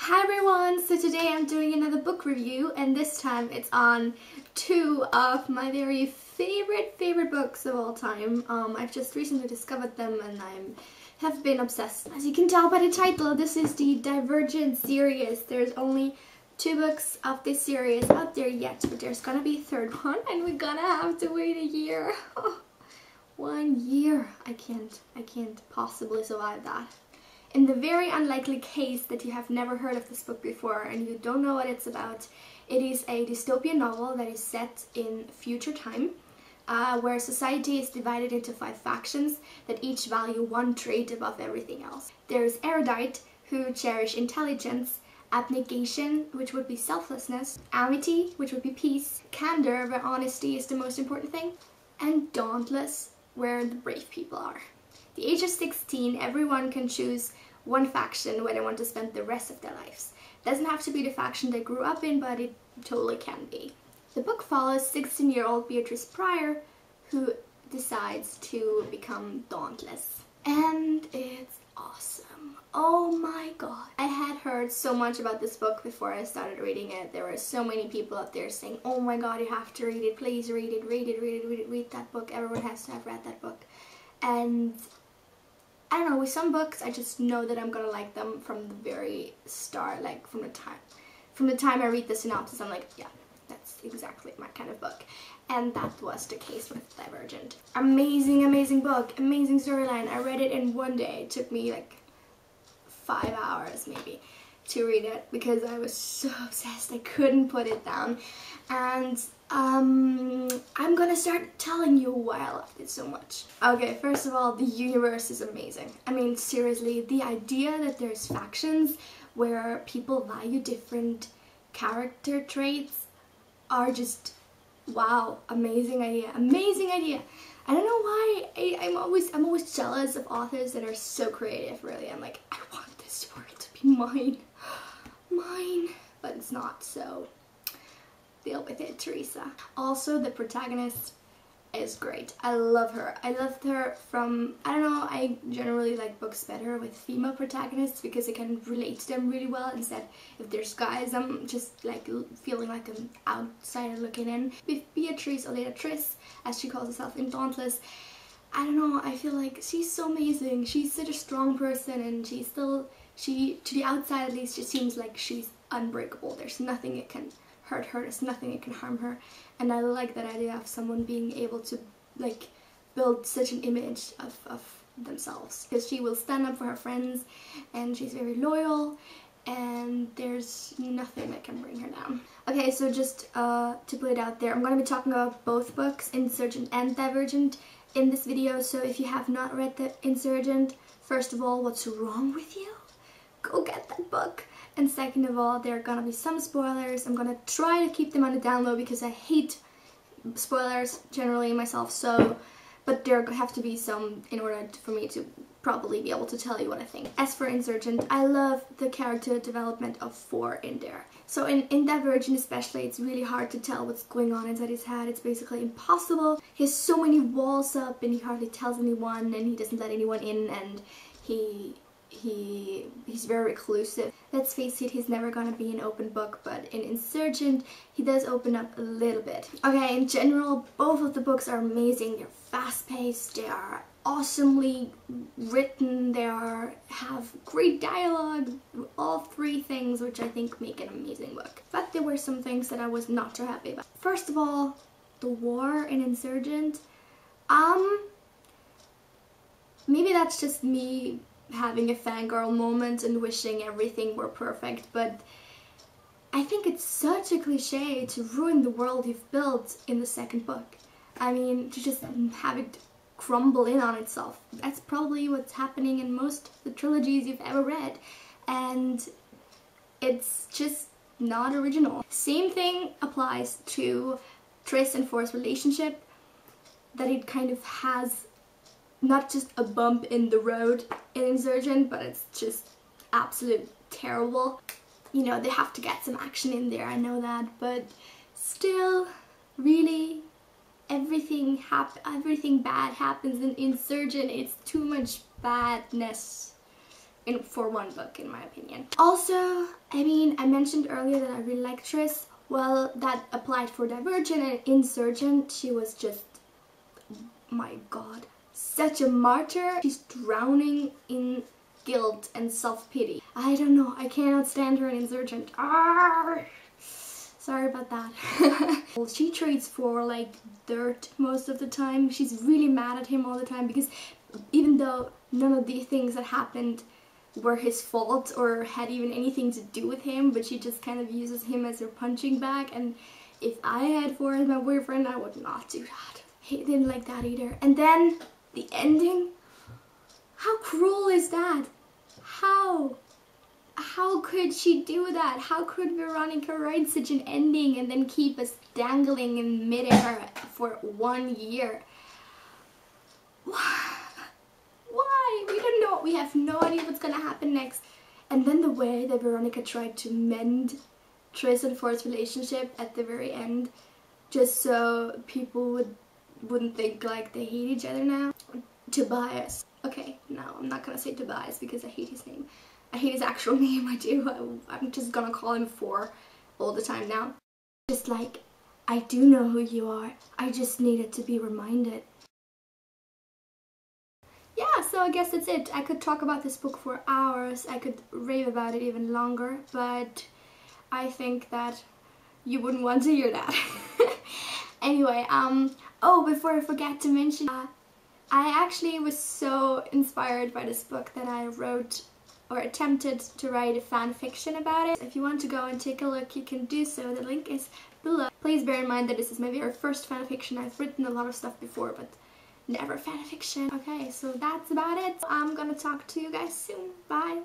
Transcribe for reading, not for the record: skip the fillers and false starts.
Hi everyone! So today I'm doing another book review, and this time it's on two of my very favorite books of all time. I've just recently discovered them and I have been obsessed. As you can tell by the title, this is the Divergent series. There's only 2 books of this series out there yet, but there's gonna be a third one and we're gonna have to wait a year. 1 year. I can't possibly survive that. In the very unlikely case that you have never heard of this book before and you don't know what it's about, it is a dystopian novel that is set in future time, where society is divided into 5 factions that each value one trait above everything else. There's erudite, who cherish intelligence; abnegation, which would be selflessness; amity, which would be peace; candor, where honesty is the most important thing; and dauntless, where the brave people are. At the age of 16, everyone can choose one faction where they want to spend the rest of their lives. It doesn't have to be the faction they grew up in, but it totally can be. The book follows 16-year-old Beatrice Pryor, who decides to become dauntless. And it's awesome. Oh my god. I had heard so much about this book before I started reading it. There were so many people out there saying, oh my god, you have to read it, please read it, read that book. Everyone has to have read that book. And I don't know, with some books I just know that I'm gonna like them from the very start, like from the time I read the synopsis. I'm like, yeah, that's exactly my kind of book. And that was the case with Divergent. Amazing book, amazing storyline. I read it in 1 day. It took me like 5 hours maybe to read it because I was so obsessed. I couldn't put it down. And I'm gonna start telling you why I loved it so much. Okay, first of all, the universe is amazing. I mean, seriously, the idea that there's factions where people value different character traits are just, wow, amazing idea. I don't know why I'm always jealous of authors that are so creative, really. I'm like, I want this story to be mine, but it's not, so deal with it, Teresa. Also, the protagonist is great. I love her. I loved her from, I don't know, I generally like books better with female protagonists because I can relate to them really well. Instead, if there's guys, I'm just like feeling like an outsider looking in. With Beatrice, or Beatrice, as she calls herself in Dauntless, I don't know, I feel like she's so amazing. She's such a strong person, and she, to the outside at least, just seems like she's unbreakable. There's nothing that can hurt her, there's nothing that can harm her, and I like that idea of someone being able to like build such an image of themselves, because she will stand up for her friends and she's very loyal and there's nothing that can bring her down. Okay, so just to put it out there, I'm going to be talking about both books, Insurgent and Divergent, in this video. So if you have not read the Insurgent, first of all, what's wrong with you? Go get that book. And second of all, there are gonna be some spoilers. I'm gonna try to keep them on the down low because I hate spoilers generally myself, so, but there have to be some in order for me to probably be able to tell you what I think. As for Insurgent, I love the character development of 4 in there. So in Divergent especially, it's really hard to tell what's going on inside his head. It's basically impossible. He has so many walls up and he hardly tells anyone, and he doesn't let anyone in, and he's very reclusive. Let's face it, he's never gonna be an open book, but in Insurgent, he does open up a little bit. Okay, in general, both of the books are amazing. They're fast-paced, they are awesomely written, they have great dialogue, all 3 things which I think make an amazing book. But there were some things that I was not so happy about. First of all, the war in Insurgent. Maybe that's just me having a fangirl moment and wishing everything were perfect, but I think it's such a cliche to ruin the world you've built in the 2nd book. I mean, to just have it crumble in on itself. That's probably what's happening in most of the trilogies you've ever read, and it's just not original. Same thing applies to Triss and For's relationship, that it kind of has not just a bump in the road in Insurgent, but it's just absolute terrible. You know, they have to get some action in there, I know that, but still, really, everything bad happens in Insurgent. It's too much badness. for one book, in my opinion. Also, I mean, I mentioned earlier that I really like Tris. Well, that applied for Divergent and Insurgent. She was just, my god, such a martyr. She's drowning in guilt and self-pity. I don't know, I cannot stand her in Insurgent. Arrgh. Sorry about that. Well, she trades for like dirt most of the time. She's really mad at him all the time because even though none of the things that happened were his fault or had even anything to do with him, but she just kind of uses him as her punching bag, and if I had Forrest as my boyfriend, I would not do that. He didn't like that either. And then the ending, how cruel is that? How could she do that? How could Veronica write such an ending and then keep us dangling in midair for 1 year? Why? We don't know. We have no idea what's gonna happen next. And then the way that Veronica tried to mend Tris and Forrest's relationship at the very end, just so people wouldn't think like they hate each other now. Tobias. Okay, no, I'm not gonna say Tobias because I hate his name. I hate his actual name, I do. I'm just gonna call him For all the time now. Just like, I do know who you are. I just needed to be reminded. Yeah, so I guess that's it. I could talk about this book for hours. I could rave about it even longer, but I think that you wouldn't want to hear that. Anyway, oh, before I forget to mention, I actually was so inspired by this book that I wrote or attempted to write a fan fiction about it. If you want to go and take a look, you can do so. The link is below. Please bear in mind that this is my very first fan fiction. I've written a lot of stuff before, but never fan fiction. Okay, so that's about it. I'm gonna talk to you guys soon. Bye.